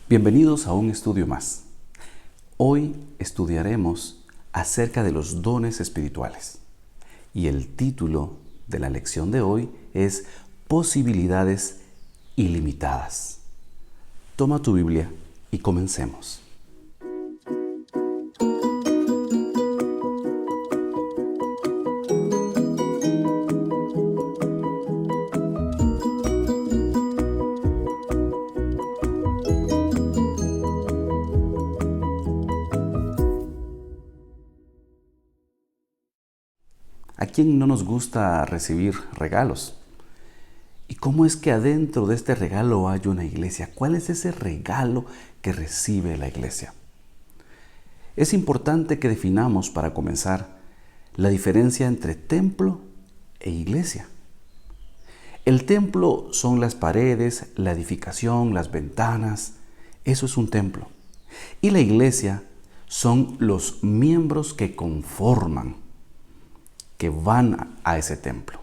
Bienvenidos a un estudio más. Hoy estudiaremos acerca de los dones espirituales y el título de la lección de hoy es Posibilidades ilimitadas. Toma tu Biblia y comencemos. ¿A quién no nos gusta recibir regalos? ¿Y cómo es que adentro de este regalo hay una iglesia? ¿Cuál es ese regalo que recibe la iglesia? Es importante que definamos, para comenzar, la diferencia entre templo e iglesia. El templo son las paredes, la edificación, las ventanas. Eso es un templo. Y la iglesia son los miembros que conforman, que van a ese templo.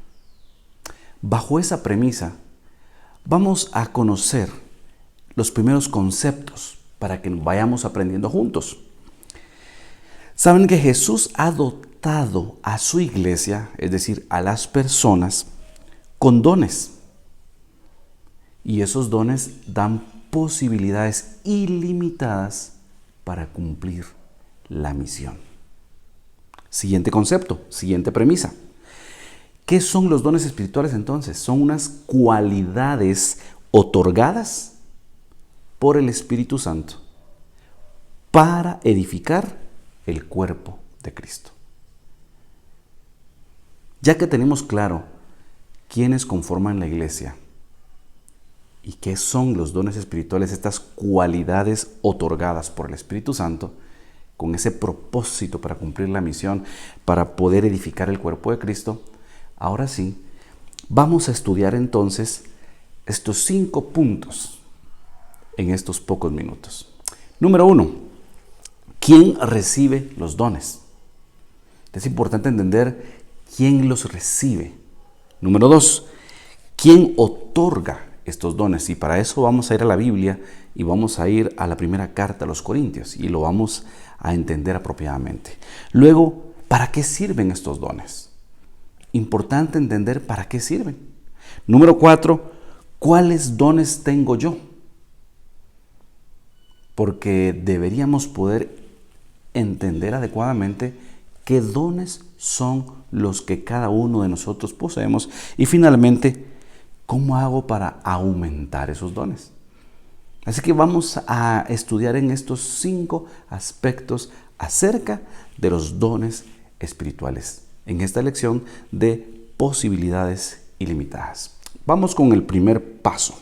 Bajo esa premisa, vamos a conocer los primeros conceptos para que vayamos aprendiendo juntos. Saben que Jesús ha dotado a su iglesia, es decir, a las personas, con dones. Y esos dones dan posibilidades ilimitadas para cumplir la misión. Siguiente concepto, siguiente premisa. ¿Qué son los dones espirituales entonces? Son unas cualidades otorgadas por el Espíritu Santo para edificar el cuerpo de Cristo. Ya que tenemos claro quiénes conforman la iglesia y qué son los dones espirituales, estas cualidades otorgadas por el Espíritu Santo, con ese propósito para cumplir la misión, para poder edificar el cuerpo de Cristo, ahora sí, vamos a estudiar entonces estos 5 puntos en estos pocos minutos. Número 1, ¿quién recibe los dones? Es importante entender quién los recibe. Número 2, ¿quién otorga estos dones? Y para eso vamos a ir a la Biblia y vamos a ir a la primera carta a los Corintios y lo vamos a entender apropiadamente. Luego, ¿para qué sirven estos dones? Importante entender para qué sirven. Número 4, ¿cuáles dones tengo yo? Porque deberíamos poder entender adecuadamente qué dones son los que cada uno de nosotros poseemos. Y finalmente, ¿cómo hago para aumentar esos dones? Así que vamos a estudiar en estos 5 aspectos acerca de los dones espirituales en esta lección de posibilidades ilimitadas. Vamos con el primer paso.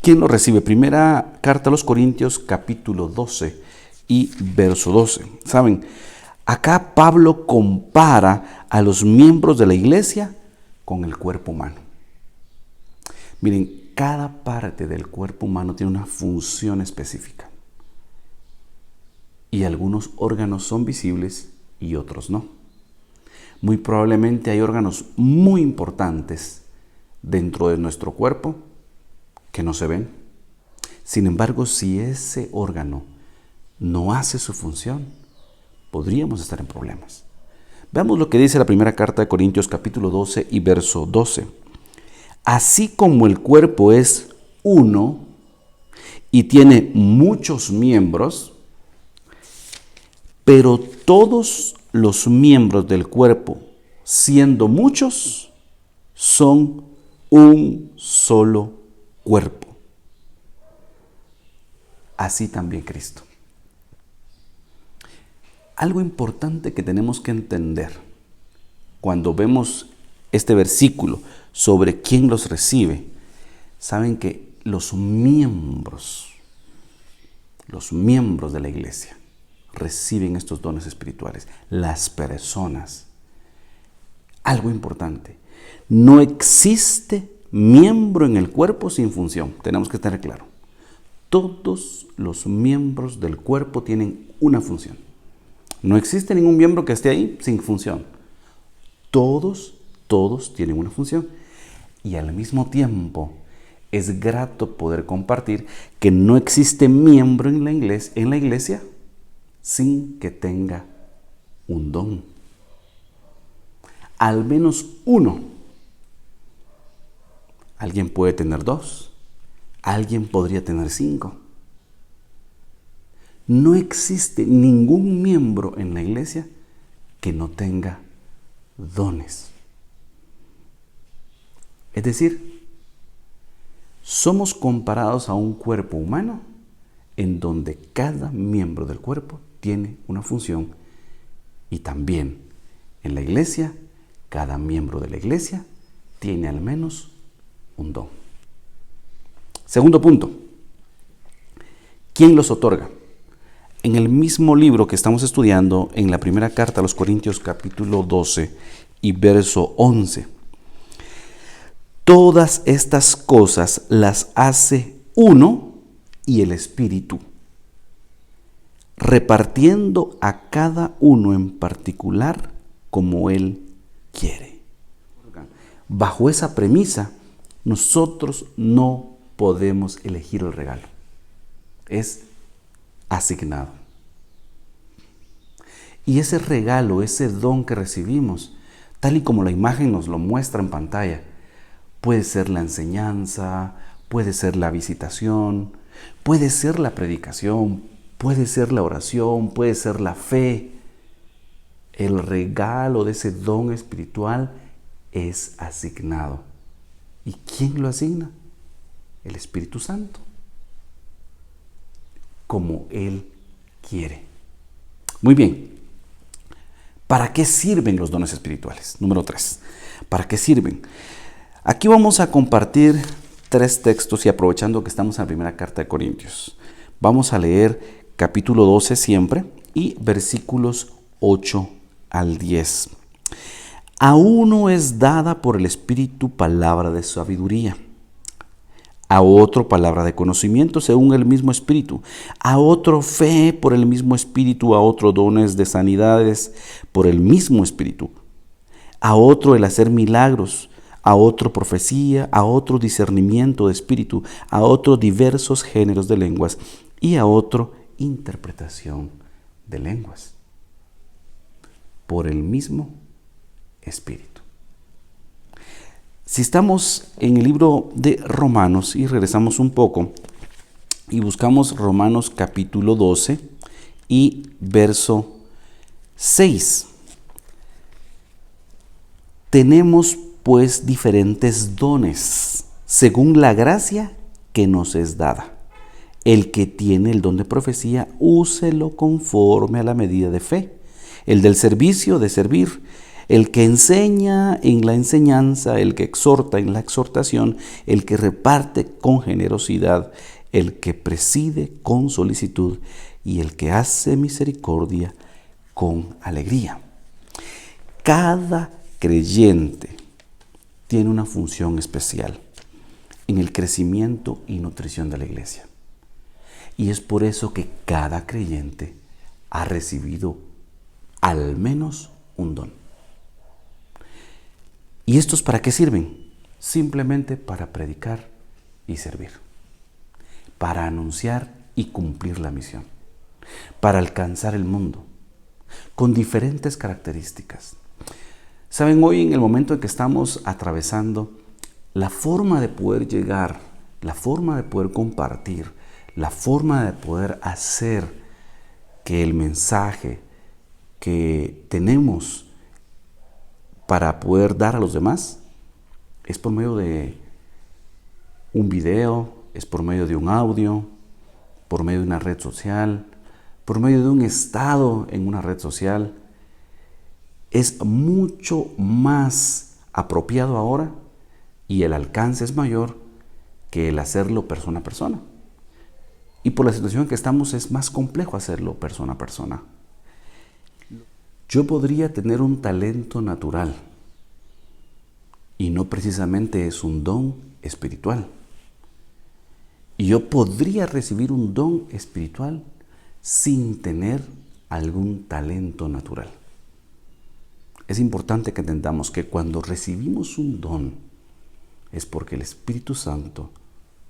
¿Quién lo recibe? Primera carta a los Corintios, capítulo 12 y verso 12. ¿Saben? Acá Pablo compara a los miembros de la iglesia con el cuerpo humano. Miren, cada parte del cuerpo humano tiene una función específica. Y algunos órganos son visibles y otros no. Muy probablemente hay órganos muy importantes dentro de nuestro cuerpo que no se ven. Sin embargo, si ese órgano no hace su función, podríamos estar en problemas. Veamos lo que dice la primera carta de Corintios capítulo 12 y verso 12. Así como el cuerpo es uno y tiene muchos miembros, pero todos los miembros del cuerpo, siendo muchos, son un solo cuerpo. Así también Cristo. Algo importante que tenemos que entender cuando vemos este versículo sobre quién los recibe, saben que los miembros de la iglesia reciben estos dones espirituales. Las personas. Algo importante. No existe miembro en el cuerpo sin función. Tenemos que tener claro. Todos los miembros del cuerpo tienen una función. No existe ningún miembro que esté ahí sin función. Todos tienen una función. Y al mismo tiempo, Es grato poder compartir que no existe miembro en la iglesia sin que tenga un don. Al menos uno. Alguien puede tener 2. Alguien podría tener 5. No existe ningún miembro en la iglesia que no tenga dones. Es decir, somos comparados a un cuerpo humano en donde cada miembro del cuerpo tiene una función, y también en la iglesia, cada miembro de la iglesia tiene al menos un don. Segundo punto, ¿quién los otorga? En el mismo libro que estamos estudiando, en la primera carta a los Corintios, capítulo 12 y verso 11, todas estas cosas las hace uno y el Espíritu, repartiendo a cada uno en particular como Él quiere. Bajo esa premisa, nosotros no podemos elegir el regalo. Es asignado. Y ese regalo, ese don que recibimos, tal y como la imagen nos lo muestra en pantalla, puede ser la enseñanza, puede ser la visitación, puede ser la predicación, puede ser la oración, puede ser la fe. El regalo de ese don espiritual es asignado. ¿Y quién lo asigna? El Espíritu Santo. Como Él quiere. Muy bien. ¿Para qué sirven los dones espirituales? Número 3. ¿Para qué sirven? Aquí vamos a compartir 3 textos y aprovechando que estamos en la primera carta de Corintios. Vamos a leer capítulo 12 siempre y versículos 8 al 10. A uno es dada por el Espíritu palabra de sabiduría, a otro palabra de conocimiento según el mismo Espíritu, a otro fe por el mismo Espíritu, a otro dones de sanidades por el mismo Espíritu, a otro el hacer milagros, a otro profecía, a otro discernimiento de espíritu, a otro diversos géneros de lenguas y a otro interpretación de lenguas, por el mismo Espíritu. Si estamos en el libro de Romanos y regresamos un poco y buscamos Romanos capítulo 12 y verso 6. Tenemos pues diferentes dones según la gracia que nos es dada. El que tiene el don de profecía, úselo conforme a la medida de fe. El del servicio, de servir. El que enseña en la enseñanza, el que exhorta en la exhortación, el que reparte con generosidad, el que preside con solicitud y el que hace misericordia con alegría. Cada creyente tiene una función especial en el crecimiento y nutrición de la iglesia. Y es por eso que cada creyente ha recibido al menos un don. ¿Y estos para qué sirven? Simplemente para predicar y servir, para anunciar y cumplir la misión, para alcanzar el mundo, con diferentes características. Saben, hoy en el momento en que estamos atravesando, la forma de poder llegar, la forma de poder compartir, la forma de poder hacer que el mensaje que tenemos para poder dar a los demás es por medio de un video, es por medio de un audio, por medio de una red social, por medio de un estado en una red social. Es mucho más apropiado ahora y el alcance es mayor que el hacerlo persona a persona. Y por la situación en que estamos es más complejo hacerlo persona a persona. Yo podría tener un talento natural y no precisamente es un don espiritual. Y yo podría recibir un don espiritual sin tener algún talento natural. Es importante que entendamos que cuando recibimos un don es porque el Espíritu Santo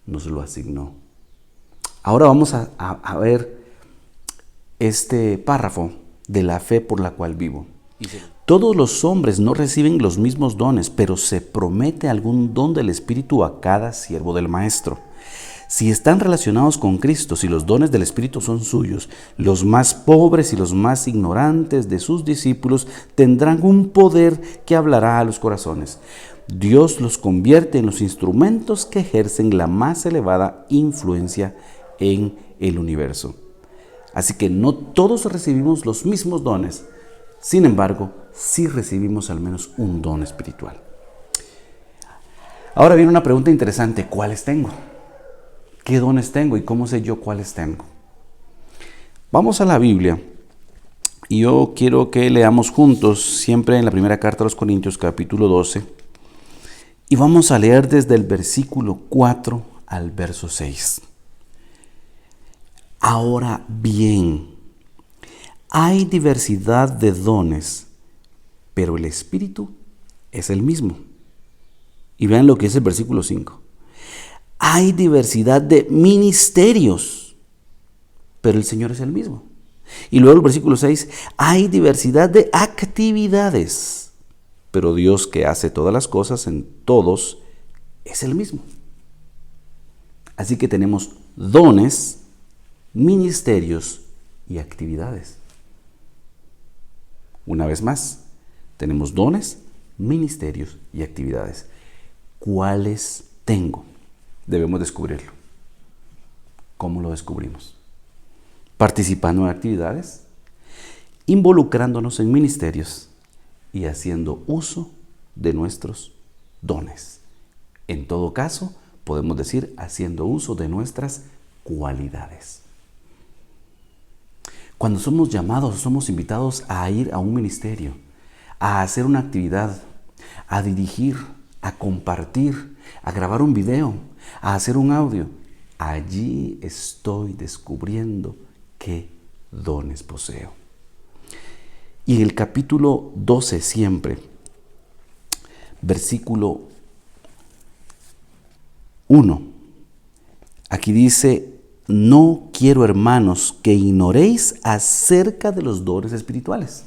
nos lo asignó. Ahora vamos a ver este párrafo de la fe por la cual vivo. Todos los hombres no reciben los mismos dones, pero se promete algún don del Espíritu a cada siervo del Maestro. Si están relacionados con Cristo, si los dones del Espíritu son suyos, los más pobres y los más ignorantes de sus discípulos tendrán un poder que hablará a los corazones. Dios los convierte en los instrumentos que ejercen la más elevada influencia en el universo. Así que no todos recibimos los mismos dones, sin embargo, sí recibimos al menos un don espiritual. Ahora viene una pregunta interesante: ¿cuáles tengo? ¿Qué dones tengo y cómo sé yo cuáles tengo? Vamos a la Biblia y yo quiero que leamos juntos siempre en la primera carta a los Corintios, capítulo 12, y vamos a leer desde el versículo 4 al verso 6. Ahora bien, hay diversidad de dones, pero el Espíritu es el mismo. Y vean lo que es el versículo 5. Hay diversidad de ministerios, pero el Señor es el mismo. Y luego el versículo 6, hay diversidad de actividades, pero Dios, que hace todas las cosas en todos, es el mismo. Así que tenemos dones, ministerios y actividades. Una vez más, tenemos dones, ministerios y actividades. ¿Cuáles tengo? Debemos descubrirlo. ¿Cómo lo descubrimos? Participando en actividades, involucrándonos en ministerios y haciendo uso de nuestros dones. En todo caso, podemos decir haciendo uso de nuestras cualidades. Cuando somos llamados, somos invitados a ir a un ministerio, a hacer una actividad, a dirigir, a compartir, a grabar un video, a hacer un audio. Allí estoy descubriendo qué dones poseo. Y en el capítulo 12 siempre, versículo 1, aquí dice: no quiero, hermanos, que ignoréis acerca de los dones espirituales.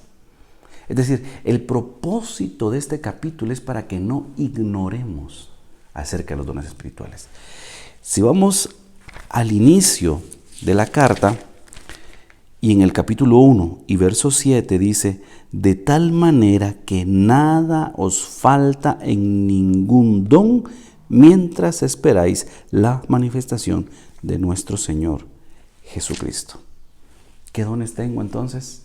Es decir, el propósito de este capítulo es para que no ignoremos acerca de los dones espirituales. Si vamos al inicio de la carta, y en el capítulo 1 y verso 7 dice: de tal manera que nada os falta en ningún don, mientras esperáis la manifestación de nuestro Señor Jesucristo. ¿Qué dones tengo entonces?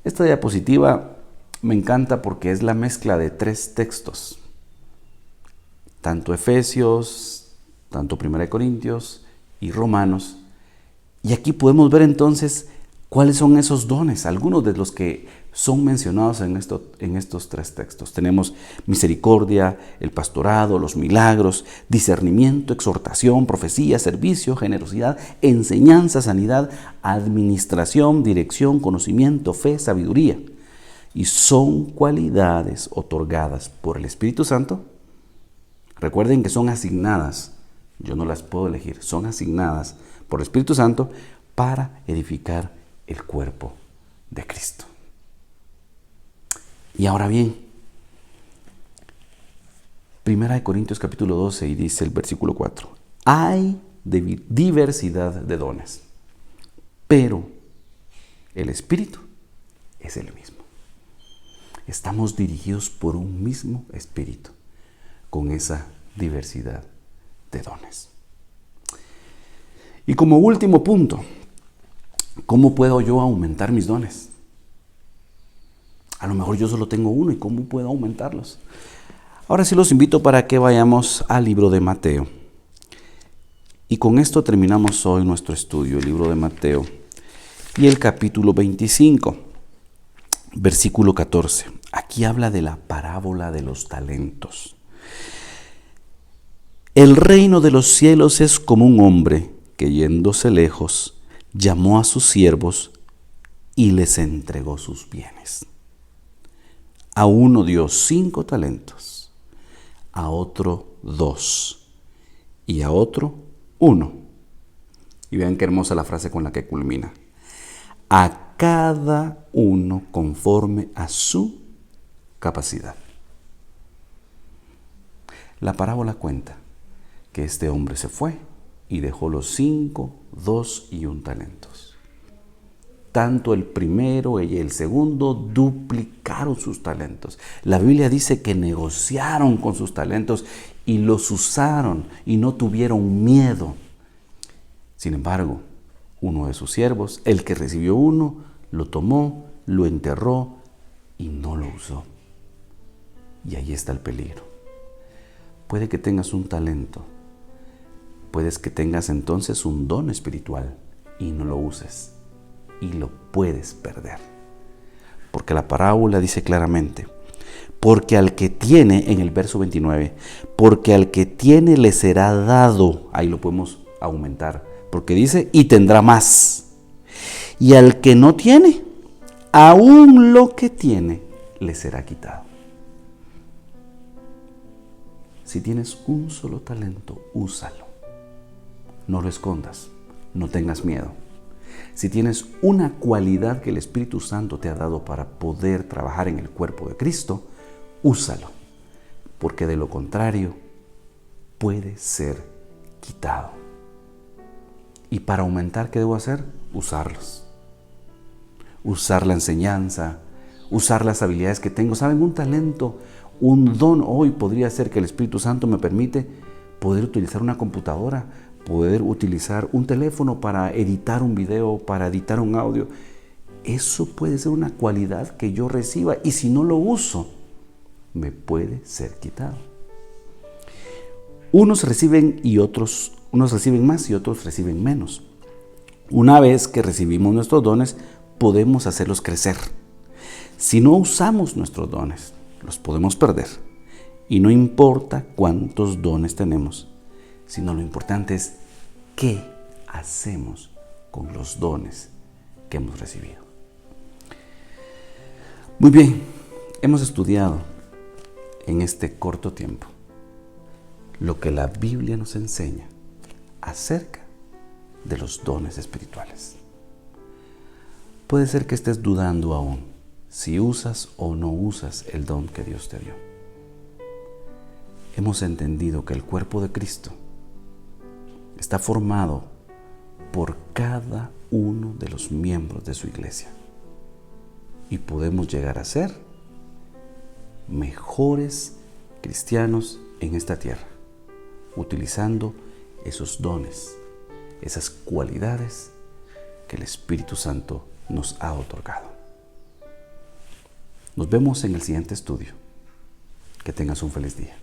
Esta diapositiva me encanta porque es la mezcla de 3 textos, tanto Efesios, tanto 1 Corintios y Romanos. Y aquí podemos ver entonces cuáles son esos dones, algunos de los que son mencionados en estos 3 textos. Tenemos misericordia, el pastorado, los milagros, discernimiento, exhortación, profecía, servicio, generosidad, enseñanza, sanidad, administración, dirección, conocimiento, fe, sabiduría. Y son cualidades otorgadas por el Espíritu Santo. Recuerden que son asignadas, yo no las puedo elegir, son asignadas por el Espíritu Santo para edificar el cuerpo de Cristo. Y ahora bien, 1 Corintios capítulo 12 y dice el versículo 4, hay diversidad de dones, pero el Espíritu es el mismo. Estamos dirigidos por un mismo Espíritu, con esa diversidad de dones. Y como último punto, ¿cómo puedo yo aumentar mis dones? A lo mejor yo solo tengo uno, ¿y cómo puedo aumentarlos? Ahora sí los invito para que vayamos al libro de Mateo. Y con esto terminamos hoy nuestro estudio, el libro de Mateo y el capítulo 25, versículo 14. Aquí habla de la parábola de los talentos. El reino de los cielos es como un hombre que, yéndose lejos, llamó a sus siervos y les entregó sus bienes. A uno dio 5 talentos, a otro 2, y a otro 1. Y vean qué hermosa la frase con la que culmina. A cada uno conforme a su capacidad. La parábola cuenta que este hombre se fue y dejó los 5, 2 y 1 talentos. Tanto el primero y el segundo duplicaron sus talentos. La Biblia dice que negociaron con sus talentos y los usaron y no tuvieron miedo. Sin embargo, uno de sus siervos, el que recibió 1, lo tomó, lo enterró y no lo usó. Y ahí está el peligro. Puede que tengas un talento, puedes que tengas entonces un don espiritual y no lo uses y lo puedes perder. Porque la parábola dice claramente, porque al que tiene, en el verso 29, porque al que tiene le será dado, ahí lo podemos aumentar, porque dice, y tendrá más. Y al que no tiene, aún lo que tiene le será quitado. Si tienes un solo talento, úsalo. No lo escondas, no tengas miedo. Si tienes una cualidad que el Espíritu Santo te ha dado para poder trabajar en el cuerpo de Cristo, úsalo, porque de lo contrario puede ser quitado. Y para aumentar, ¿qué debo hacer? Usarlos. Usar la enseñanza, usar las habilidades que tengo. ¿Saben? Un talento, un don hoy podría ser que el Espíritu Santo me permite poder utilizar una computadora, poder utilizar un teléfono para editar un video, para editar un audio. Eso puede ser una cualidad que yo reciba y si no lo uso, me puede ser quitado. Unos reciben más y otros reciben menos. Una vez que recibimos nuestros dones, podemos hacerlos crecer. Si no usamos nuestros dones, los podemos perder. Y no importa cuántos dones tenemos, sino lo importante es qué hacemos con los dones que hemos recibido. Muy bien, hemos estudiado en este corto tiempo lo que la Biblia nos enseña acerca de los dones espirituales. Puede ser que estés dudando aún si usas o no usas el don que Dios te dio. Hemos entendido que el cuerpo de Cristo está formado por cada uno de los miembros de su iglesia y podemos llegar a ser mejores cristianos en esta tierra, utilizando esos dones, esas cualidades que el Espíritu Santo nos ha otorgado. Nos vemos en el siguiente estudio. Que tengas un feliz día.